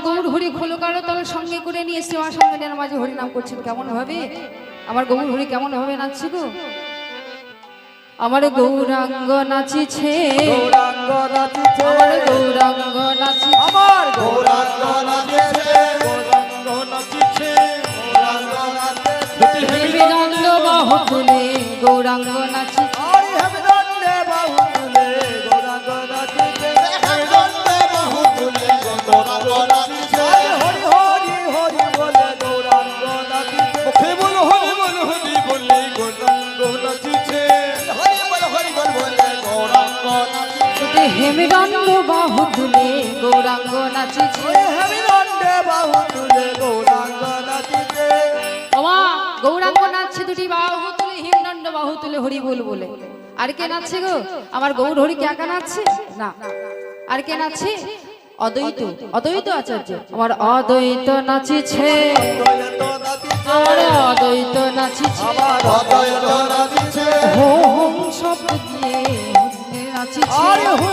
গৌর হরি খোলকার তলে সঙ্গে করে নিয়ে সেবা সঙ্গে মাঝে হরিনাম করছেন কেমন ভাবে আমার গৌর হরি কেমন ভাবে নাচছে গো আমার গৌরাঙ্গ নাচিছে গৌরাঙ্গ নাচিছে আমার গৌরাঙ্গ নাচিছে আমার গৌরাঙ্গ নাচিছে গৌরাঙ্গ নাচিছে গৌরাঙ্গ নাচিছে হেমদণ্ড বাহু তুলে গৌরাঙ্গ নাচিছে আরে হেমদণ্ডে বাহু তুলে গৌরাঙ্গ নাচিছে হেমদণ্ডে বাহু তুলে গৌরাঙ্গ নাচিছে হরি হরি হরি বলে গৌরাঙ্গ নাচিছে মুখে বল হরি বলে গৌরাঙ্গ নাচিছে হরি বল বলে গৌরাঙ্গ নাচিছে হেমদণ্ড বাহু তুলে গৌরাঙ্গ নাচিছে হেমদণ্ডে বাহু তুলে গৌরাঙ্গ নাচিছে বাবা গৌরাঙ্গ নাচছে দুটি বাহু তুলে হেমদণ্ড বাহু তুলে হরি বল বলে আর কে নাচছে গো আমার গৌর হরি কে একা নাচছে না আর কে নাচছে অদ্বৈত অদ্বৈত আচার্য আমার অদ্বৈত নাচিছে আমার অদ্বৈত নাচিছে আমার অদ্বৈত নাচিছে হোম শব্দ দিয়ে নাচিছে আরে হু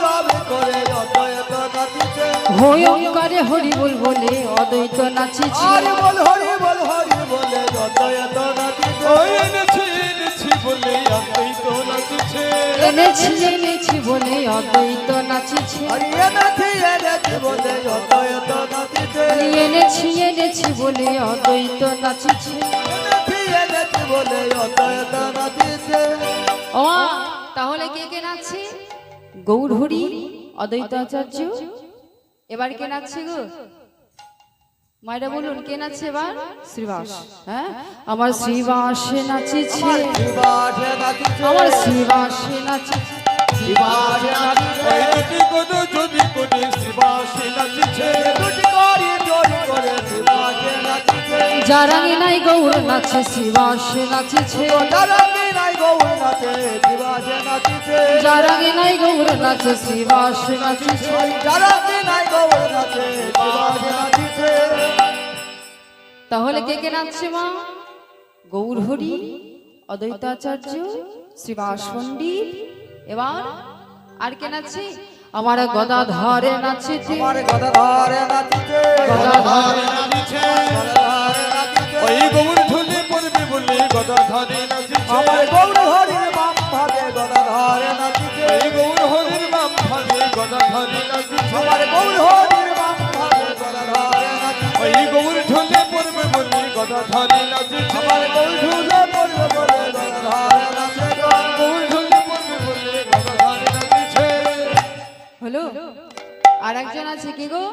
রবে করে অদ্বৈত নাচিছে ভয়ঙ্করে হরি বল বলে অদ্বৈত নাচিছে আরে বল হরি বলে অদ্বৈত নাচিছে ওই এনেছি বলে অদ্বৈত নাচিছে এনেছি বলে অদ্বৈত নাচিছে আরে এনেছি বলে অদ্বৈত নাচিছে এনেছি বলে অদ্বৈত নাচিছে এনেছি বলে অদ্বৈত নাচিছে ও তাহলে কে কে নাচছে গৌর হরি অদ্বৈত আচার্য এবার কে নাচছে গো মায়েরা বলুন কে নাচছে এবার শ্রীবাস হ্যাঁ আমার শ্রীবাসে নাচিছে শিবাসে নাচিছে আমার শ্রীবাসে নাচিছে শিবাসে নাচিছে ওই দুটি কোদো যদি কোটি শিবাসে নাচিছে দুটি করি জোরি করে শিবাসে নাচিছে যারাঙ্গে নাই গৌর নাচে শ্রীবাসে নাচিছে যারাঙ্গে নাই গৌর নাচে শিবাসে নাচিছে যারাঙ্গে নাই গৌর নাচে শ্রীবাসে নাচিছে যারাঙ্গে নাই গৌর নাচে শিবাসে নাচিছে তাহলে কে কে নাচছে মা গৌর হরি অদ্বৈত আচার্য শ্রীবাস পণ্ডিত এবার আর কে নাচছে আমার গদাধরে নাচিছে আমার গদাধরে নাচিছে গদাধরে নাচিছে গদাধরে নাচিছে ওই গৌর ঝুলি পড়বে বলে গদাধরে নাচিছে আমার গৌর হরির বাম ভাগে গদাধরে নাচিছে ওই গৌর হরির বাম ভাগে গদাধরে নাচিছে আমার গৌর হরির বাম ভাগে গদাধরে নাচিছে ওই গৌর ঝুলি পড়বে বলে গদাধরে নাচিছে আমার গৌর ঝুলি পড়বে বলে গদাধরে নাচিছে গৌর ঝুলি পড়বে বলে গদাধরে নাচিছে হলো আর একজন আছে কি গো